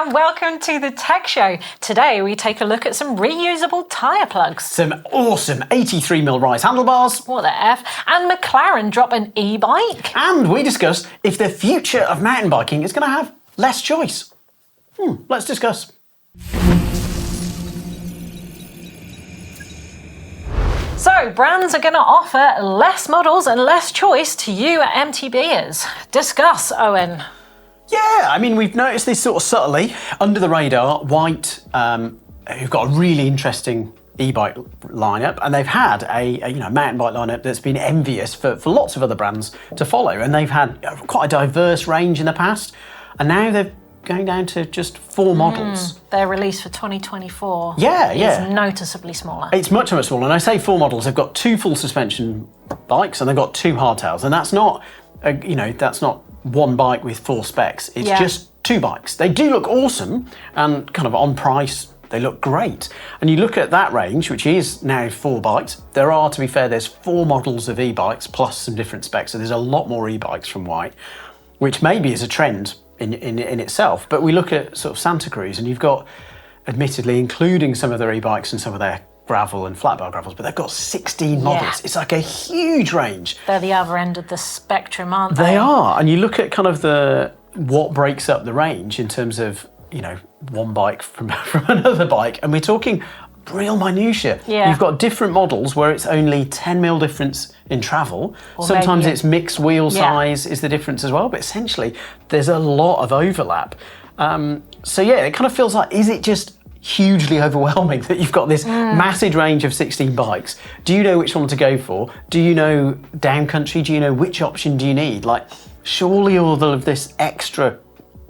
and welcome to the Tech Show. Today we take a look at some reusable tyre plugs. Some awesome 83mm rise handlebars. What the F? And McLaren drop an e-bike. And we discuss if the future of mountain biking is going to have less choice. Let's discuss. So, brands are going to offer less models and less choice to you MTBers. Discuss, Owen. Yeah, I mean, we've noticed this sort of subtly, under the radar. White, who've got a really interesting e-bike lineup, and they've had a mountain bike lineup that's been envious for lots of other brands to follow, and they've had quite a diverse range in the past, and now they're going down to just 4 models. Their release for 2024 is noticeably smaller. It's much, much smaller, and I say 4 models. They've got 2 full suspension bikes, and they've got 2 hardtails, and that's not, that's not one bike with 4 specs. It's just 2 bikes. They do look awesome, and kind of on price, they look great. And you look at that range, which is now 4 bikes. There are, to be fair, there's 4 models of e-bikes plus some different specs. So there's a lot more e-bikes from White, which maybe is a trend in itself. But we look at sort of Santa Cruz, and you've got, admittedly, including some of their e-bikes and some of their gravel and flat bar gravels, but they've got 16 models. It's like a huge range. They're the other end of the spectrum, aren't they? They are. And you look at kind of what breaks up the range in terms of, one bike from another bike, and we're talking real minutiae. You've got different models where it's only 10mm difference in travel. Or sometimes it's mixed wheel size is the difference as well, but essentially there's a lot of overlap. It kind of feels like, is it just hugely overwhelming that you've got this massive range of 16 bikes? Do you know which one to go for? Do you know downcountry? Do you know which option do you need? Like, surely all of this extra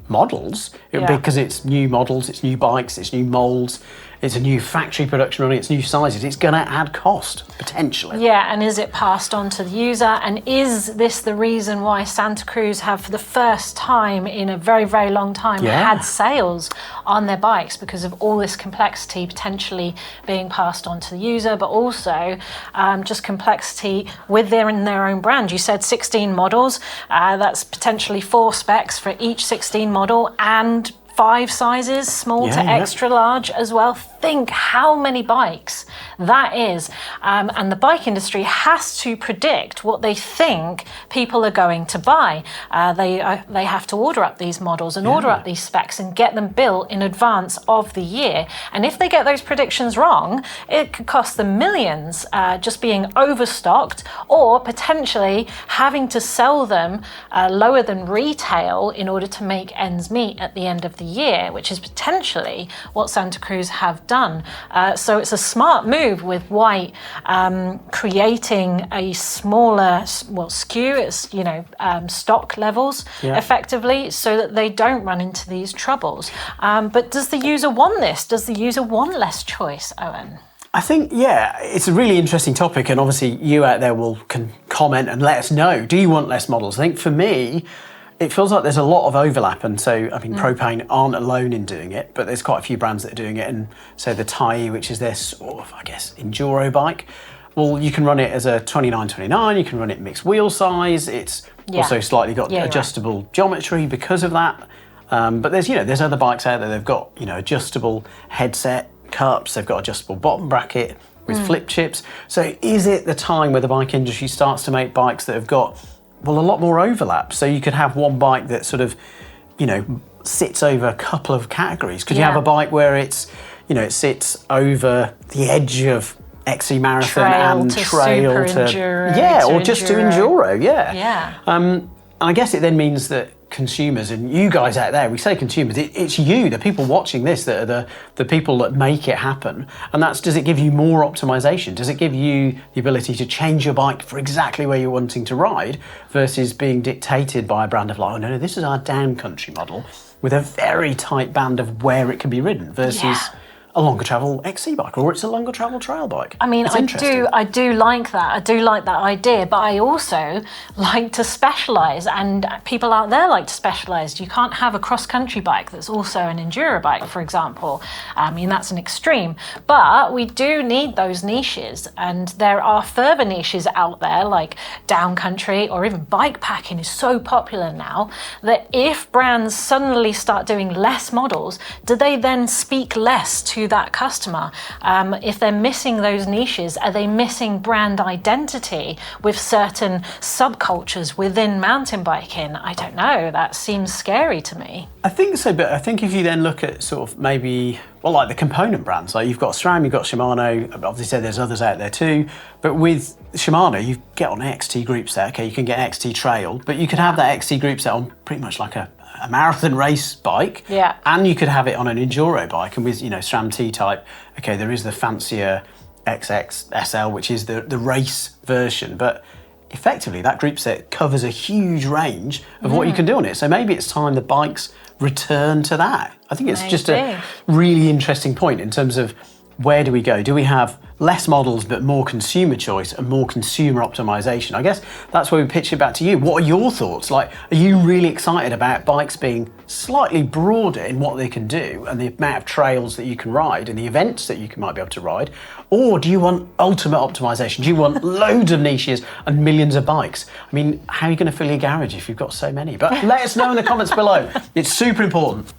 models, because it's new models, it's new bikes, it's new moulds, it's a new factory production running, it's new sizes, it's going to add cost, potentially. Yeah, and is it passed on to the user? And is this the reason why Santa Cruz have, for the first time in a very, very long time, had sales on their bikes because of all this complexity potentially being passed on to the user, but also just complexity within their own brand? You said 16 models, that's potentially 4 specs for each 16 model and 5 sizes, small to extra large as well. Think how many bikes that is. And the bike industry has to predict what they think people are going to buy. They have to order up these models and order up these specs and get them built in advance of the year. And if they get those predictions wrong, it could cost them millions just being overstocked, or potentially having to sell them lower than retail in order to make ends meet at the end of the year, which is potentially what Santa Cruz have done. So it's a smart move with White creating a smaller SKU, it's stock levels effectively, so that they don't run into these troubles. But does the user want this? Does the user want less choice, Owen? I think, it's a really interesting topic, and obviously you out there can comment and let us know. Do you want less models? I think for me, it feels like there's a lot of overlap, and so, Propane aren't alone in doing it, but there's quite a few brands that are doing it, and so the Tai, which is their sort of, enduro bike, well, you can run it as a 29-29, you can run it mixed wheel size, it's also slightly got adjustable geometry because of that, but there's other bikes out there, they've got, adjustable headset cups, they've got adjustable bottom bracket with flip chips, so is it the time where the bike industry starts to make bikes that have got a lot more overlap? So you could have one bike that sort of, sits over a couple of categories. Could you have a bike where it's, it sits over the edge of XC marathon and trail to enduro, or just to enduro, and I guess it then means that consumers, and you guys out there, we say consumers, it's you, the people watching this, that are the people that make it happen. And does it give you more optimization? Does it give you the ability to change your bike for exactly where you're wanting to ride, versus being dictated by a brand of no, this is our downcountry model with a very tight band of where it can be ridden, versus a longer travel XC bike, or it's a longer travel trail bike. I mean, it's I do like that. I do like that idea, but I also like to specialise, and people out there like to specialise. You can't have a cross-country bike that's also an enduro bike, for example. I mean, that's an extreme. But we do need those niches, and there are further niches out there, like downcountry or even bike packing is so popular now that if brands suddenly start doing less models, do they then speak less to that customer? If they're missing those niches, are they missing brand identity with certain subcultures within mountain biking? I don't know. That seems scary to me. I think so, but I think if you then look at sort of maybe, well, like the component brands, like you've got SRAM, you've got Shimano, obviously there's others out there too, but with Shimano, you get on XT group set, okay, you can get XT Trail, but you could have that XT group set on pretty much like a marathon race bike, and you could have it on an enduro bike, and with, SRAM T-Type, okay, there is the fancier XX SL, which is the race version, but effectively that group set covers a huge range of what you can do on it. So maybe it's time the bikes return to that. I think it's just a really interesting point in terms of where do we go? Do we have less models but more consumer choice and more consumer optimization? I guess that's where we pitch it back to you. What are your thoughts? Like, are you really excited about bikes being slightly broader in what they can do and the amount of trails that you can ride and the events that you might be able to ride? Or do you want ultimate optimization? Do you want loads of niches and millions of bikes? I mean, how are you going to fill your garage if you've got so many? But let us know in the comments below. It's super important.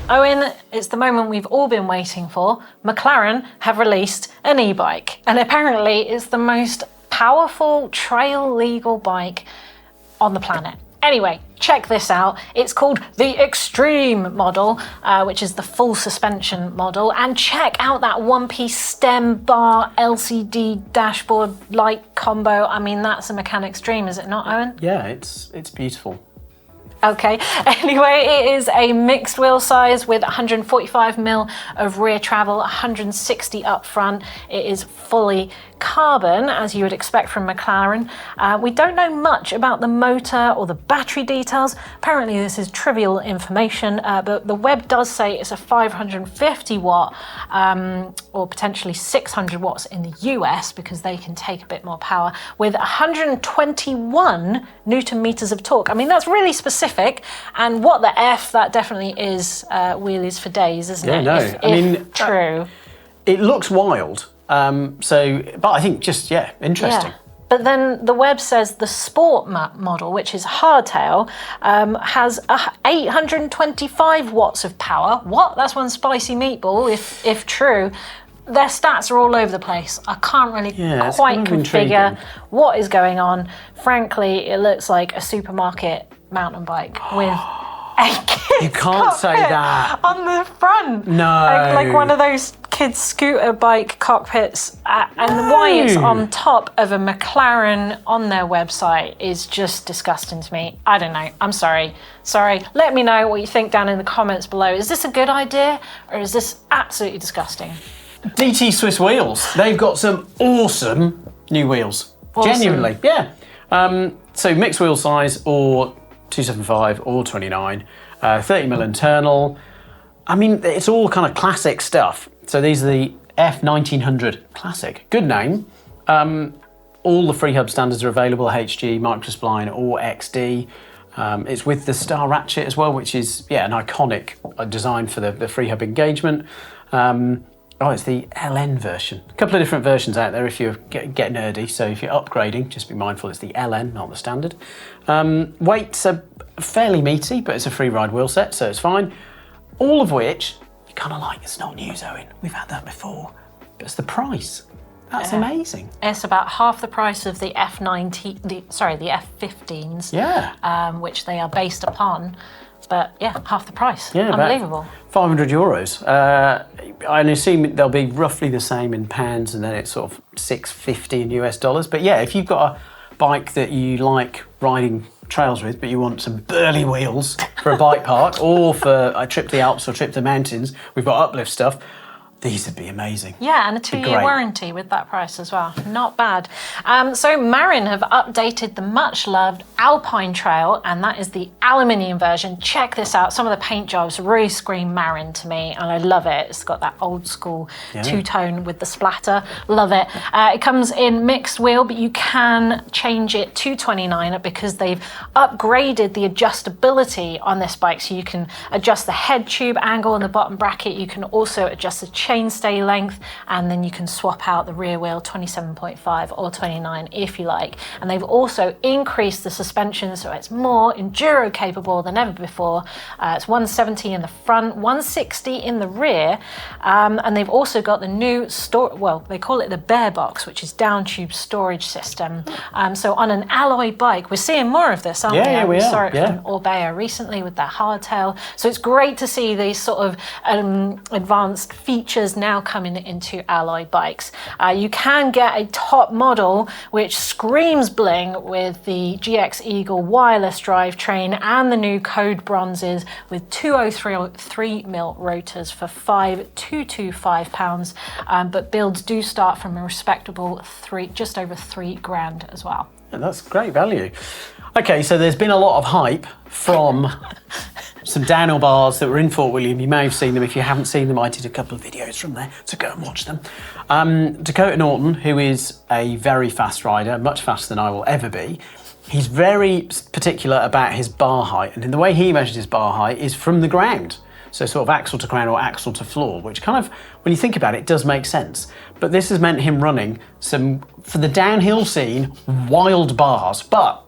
Owen, it's the moment we've all been waiting for. McLaren have released an e-bike, and apparently it's the most powerful trail legal bike on the planet. Anyway, check this out. It's called the Extreme model, which is the full suspension model. And check out that one-piece stem bar LCD dashboard light combo. I mean, that's a mechanic's dream, is it not, Owen? Yeah, it's beautiful. Okay, anyway, it is a mixed wheel size with 145mm of rear travel, 160 up front. It is fully carbon, as you would expect from McLaren. We don't know much about the motor or the battery details. Apparently this is trivial information, but the web does say it's a 550 watt or potentially 600 watts in the US, because they can take a bit more power, with 121 Newton meters of torque. I mean, that's really specific, and what the F, that definitely is wheelies for days, isn't it? No, I mean, true. It looks wild. But I think just, interesting. Yeah. But then the web says the sport model, which is hardtail, has 825 watts of power. What? That's one spicy meatball, if true. Their stats are all over the place. I can't really quite configure what is going on. Frankly, it looks like a supermarket mountain bike with a kid's You can't say that. on the front. No. Like one of those kids' scooter bike cockpits. And why it's on top of a McLaren on their website is just disgusting to me. I don't know. I'm sorry. Let me know what you think down in the comments below. Is this a good idea, or is this absolutely disgusting? DT Swiss Wheels. They've got some awesome new wheels. Awesome. Genuinely, yeah. So mixed wheel size, or 275 or 29, 30mm internal. I mean, it's all kind of classic stuff. So these are the F1900 Classic. Good name. All the free hub standards are available, HG, microspline or XD. It's with the Star Ratchet as well, which is, an iconic design for the free hub engagement. It's the LN version. A couple of different versions out there if you get nerdy. So if you're upgrading, just be mindful it's the LN, not the standard. Weights are fairly meaty, but it's a free ride wheel set, so it's fine. All of which, you kind of like, it's not news, Owen. We've had that before. But it's the price. That's amazing. It's about half the price of the the F15s, which they are based upon. But half the price. Unbelievable. €500. I assume they'll be roughly the same in pounds, and then it's sort of $650 in US dollars. But if you've got a bike that you like riding trails with, but you want some burly wheels for a bike park, or for a trip to the Alps or trip to the mountains, we've got uplift stuff. These would be amazing. Yeah, and a 2-year warranty with that price as well. Not bad. So Marin have updated the much-loved Alpine Trail, and that is the aluminium version. Check this out. Some of the paint jobs really scream Marin to me, and I love it. It's got that old school two-tone with the splatter. Love it. It comes in mixed wheel, but you can change it to 29 because they've upgraded the adjustability on this bike, so you can adjust the head tube angle and the bottom bracket. You can also adjust the chainstay length, and then you can swap out the rear wheel 27.5 or 29 if you like. And they've also increased the suspension, so it's more enduro capable than ever before. It's 170 in the front, 160 in the rear, and they've also got the new they call it the Bear Box, which is down tube storage system. So on an alloy bike, we're seeing more of this, aren't we? Yeah, we saw are. it from Orbea recently with their hardtail. So it's great to see these sort of advanced features now coming into alloy bikes. You can get a top model which screams bling with the GX Eagle wireless drivetrain and the new code bronzes with 203mm rotors for £5,225, but builds do start from a respectable just over £3,000 as well. Yeah, that's great value. Okay, so there's been a lot of hype from some downhill bars that were in Fort William. You may have seen them. If you haven't seen them, I did a couple of videos from there, so go and watch them. Dakota Norton, who is a very fast rider, much faster than I will ever be, he's very particular about his bar height, and the way he measures his bar height is from the ground. So sort of axle to ground or axle to floor, which kind of, when you think about it, does make sense. But this has meant him running some, for the downhill scene, wild bars. But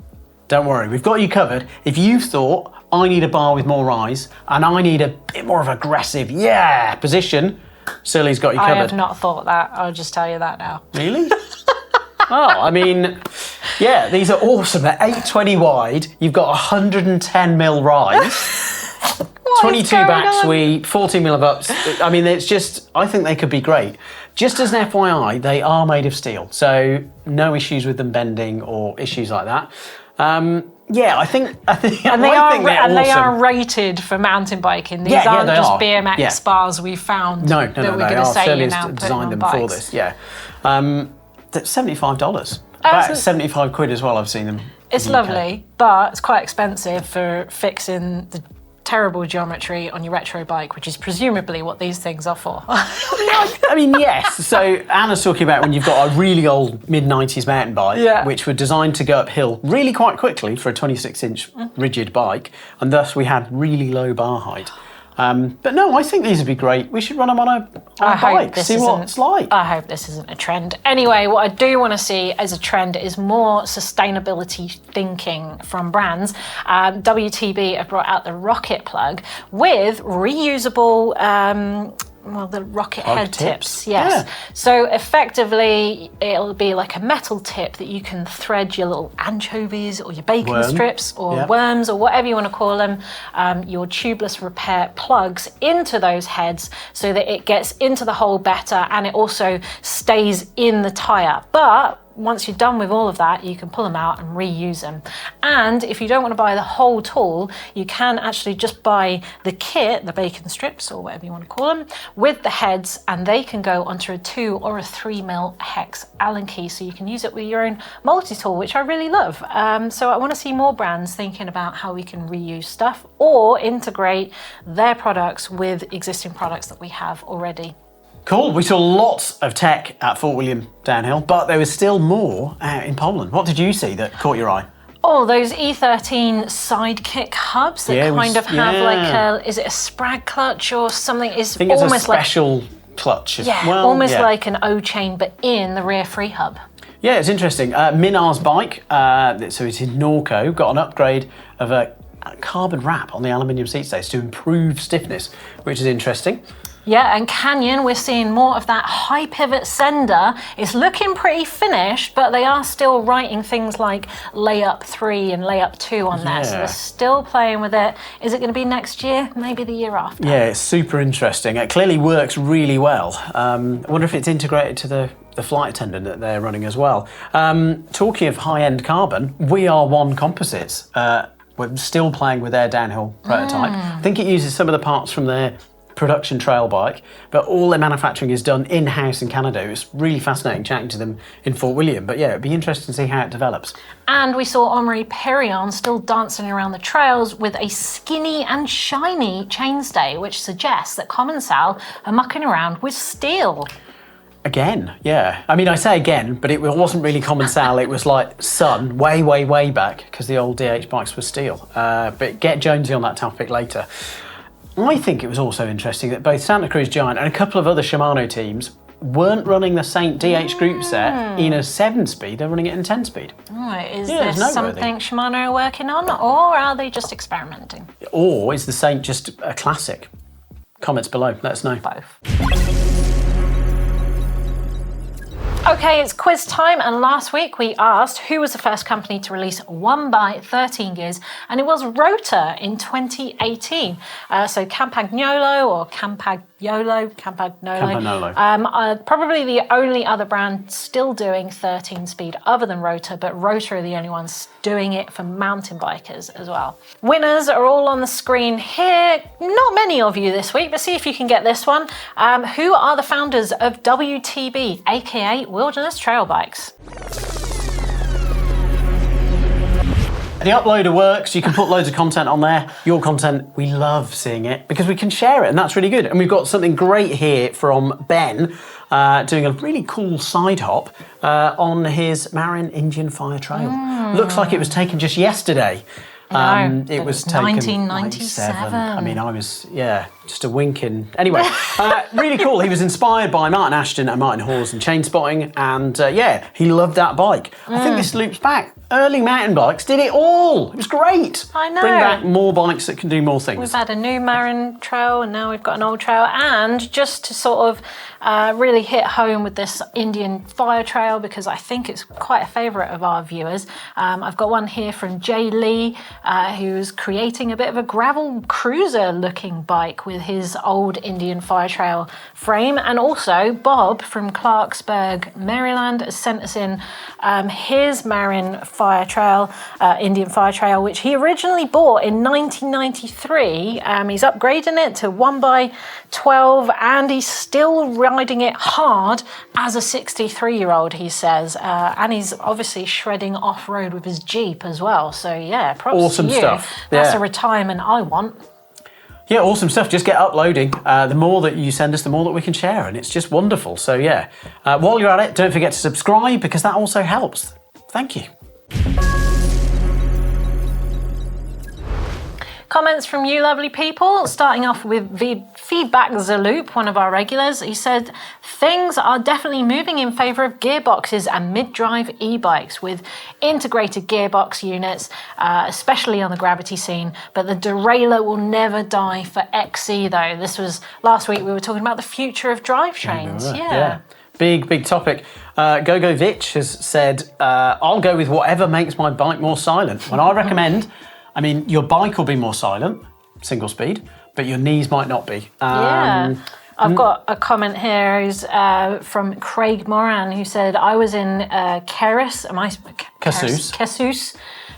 don't worry, we've got you covered. If you thought, I need a bar with more rise and I need a bit more of aggressive, position, Surly's got you covered. I have not thought that. I'll just tell you that now. Really? I mean, these are awesome. At 820 wide, you've got 110mm rise. 22 back sweep, 14mm of ups. I mean, it's just, I think they could be great. Just as an FYI, they are made of steel, so no issues with them bending or issues like that. I think and they are rated for mountain biking. These aren't just BMX bars we found that we're going to say you're now designed them bikes. for this. That's $75. About 75 quid as well. I've seen them. It's lovely, but it's quite expensive for fixing the terrible geometry on your retro bike, which is presumably what these things are for. I mean, yes. So Anna's talking about when you've got a really old mid-90s mountain bike, which were designed to go uphill really quite quickly for a 26-inch rigid bike, and thus we had really low bar height. But no, I think these would be great. We should run them on a bike, see what it's like. I hope this isn't a trend. Anyway, what I do want to see as a trend is more sustainability thinking from brands. WTB have brought out the Rocket Plug with reusable the rocket head tips. Yes. Yeah. So effectively, it'll be like a metal tip that you can thread your little anchovies or your bacon strips or worms or whatever you want to call them, your tubeless repair plugs into those heads so that it gets into the hole better and it also stays in the tyre. But once you're done with all of that, you can pull them out and reuse them. And if you don't want to buy the whole tool, you can actually just buy the kit, the bacon strips or whatever you want to call them, with the heads, and they can go onto a 2 or a 3mm hex Allen key, so you can use it with your own multi-tool, which I really love. So I want to see more brands thinking about how we can reuse stuff or integrate their products with existing products that we have already. Cool. We saw lots of tech at Fort William downhill, but there was still more in Poland. What did you see that caught your eye? Oh, those E13 sidekick hubs that have like is it a sprag clutch or something? I think it's a special clutch. Like an O-chain, but in the rear free hub. Yeah, it's interesting. Minar's bike, so it's in Norco, got an upgrade of a carbon wrap on the aluminium seat stays to improve stiffness, which is interesting. Yeah, and Canyon, we're seeing more of that high pivot sender. It's looking pretty finished, but they are still writing things like layup 3 and layup 2 on there. So they're still playing with it. Is it going to be next year? Maybe the year after. Yeah, it's super interesting. It clearly works really well. I wonder if it's integrated to the flight attendant that they're running as well. Talking of high-end carbon, We Are One Composites. We're still playing with their downhill prototype. I think it uses some of the parts from their production trail bike, but all their manufacturing is done in-house in Canada. It was really fascinating chatting to them in Fort William. But yeah, it'd be interesting to see how it develops. And we saw Henri Perrion still dancing around the trails with a skinny and shiny chainstay, which suggests that Commencal are mucking around with steel. Again, yeah. I mean, I say again, but it wasn't really Commencal. It was like Sun, way, way, way back, because the old DH bikes were steel. But get Jonesy on that topic later. I think it was also interesting that both Santa Cruz Giant and a couple of other Shimano teams weren't running the Saint DH group set in a 7-speed, they're running it in 10-speed. Right, is this something Shimano are working on, or are they just experimenting? Or is the Saint just a classic? Comments below, let us know. Both. Okay, it's quiz time, and last week we asked who was the first company to release 1x13 gears, and it was Rotor in 2018. So Campagnolo or Campagnolo, probably the only other brand still doing 13-speed other than Rotor, but Rotor are the only ones doing it for mountain bikers as well. Winners are all on the screen here. Not many of you this week, but see if you can get this one. Who are the founders of WTB, aka Wilderness Trail Bikes? The uploader works, you can put loads of content on there. Your content, we love seeing it because we can share it, and that's really good. And we've got something great here from Ben, doing a really cool side hop on his Marin Indian Fire Trail. Looks like it was taken just yesterday. It was taken 1997. I mean, I was, just a winking. Anyway, really cool. He was inspired by Martin Ashton and Martin Hawes and Chain Spotting, and he loved that bike. I think this loops back. Early mountain bikes did it all. It was great. I know. Bring back more bikes that can do more things. We've had a new Marin trail, and now we've got an old trail. And just to sort of really hit home with this Indian Fire Trail, because I think it's quite a favourite of our viewers, I've got one here from Jay Lee, who's creating a bit of a gravel cruiser looking bike with his old Indian Fire Trail frame. And also Bob from Clarksburg, Maryland, has sent us in his Marin Fire Trail, Indian Fire Trail, which he originally bought in 1993. He's upgrading it to 1x12, and he's still riding it hard as a 63-year-old, he says. And he's obviously shredding off-road with his Jeep as well. So yeah, props awesome to you. Stuff. That's a retirement I want. Yeah, awesome stuff. Just get uploading. The more that you send us, the more that we can share, and it's just wonderful. So yeah, while you're at it, don't forget to subscribe, because that also helps. Thank you. Comments from you lovely people, starting off with Feedback Zaloop, one of our regulars. He said, things are definitely moving in favour of gearboxes and mid-drive e-bikes with integrated gearbox units, especially on the gravity scene, but the derailleur will never die for XC though. This was last week, we were talking about the future of drivetrains. Yeah. Big topic. Gogo Vich has said, I'll go with whatever makes my bike more silent. When I recommend, I mean, your bike will be more silent, single speed, but your knees might not be. I've got a comment here who's from Craig Moran, who said, I was in Casus.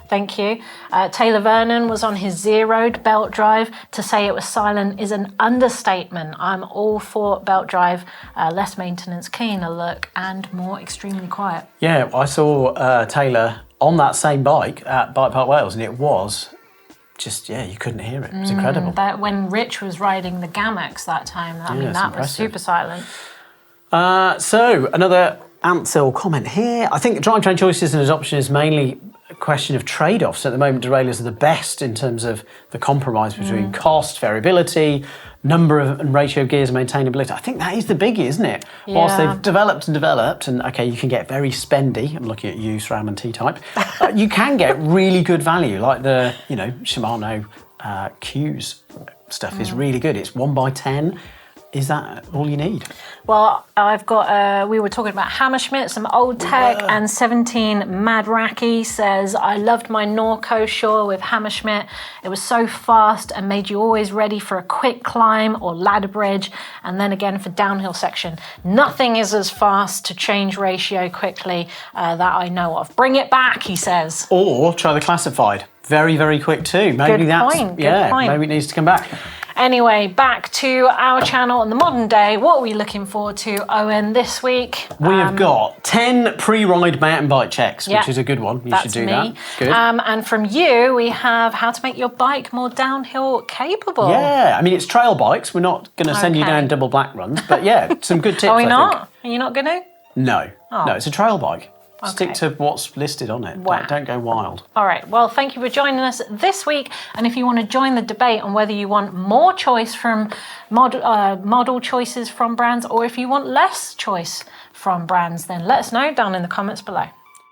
Thank you. Taylor Vernon was on his zeroed belt drive. To say it was silent is an understatement. I'm all for belt drive, less maintenance, cleaner look, and more extremely quiet. Yeah, I saw Taylor on that same bike at Bike Park Wales, and it was just, you couldn't hear it. It was incredible. That when Rich was riding the Gamex that time, I mean, that impressive. was super silent. So, another Ansel comment here. I think drivetrain choices and adoption is mainly a question of trade-offs. At the moment, derailleurs are the best in terms of the compromise between cost, variability, number of and ratio of gears, and maintainability. I think that is the biggie, isn't it? Yeah. Whilst they've developed, and okay, you can get very spendy. I'm looking at you, SRAM and T-Type. You can get really good value, like the Shimano Q's stuff is really good. It's 1x10. Is that all you need? Well, I've got, we were talking about Hammerschmidt, some old tech, and 17 Mad Racky says, I loved my Norco Shore with Hammerschmidt. It was so fast and made you always ready for a quick climb or ladder bridge, and then again for downhill section. Nothing is as fast to change ratio quickly that I know of. Bring it back, he says. Or try the classified. Very, very quick too. Maybe Good point. Maybe it needs to come back. Anyway, back to our channel in the modern day. What are we looking forward to, Owen, this week? We have got 10 pre-ride mountain bike checks, which is a good one. You should do that. Good. And from you, we have how to make your bike more downhill capable. Yeah, I mean, it's trail bikes. We're not going to send you down double black runs, but yeah, some good tips. Are we I not? think. Are you not going to? No. Oh. No, it's a trail bike. Okay. Stick to what's listed on it. Wow. Don't go wild. All right. Well, thank you for joining us this week. And if you want to join the debate on whether you want more choice from model choices from brands, or if you want less choice from brands, then let us know down in the comments below.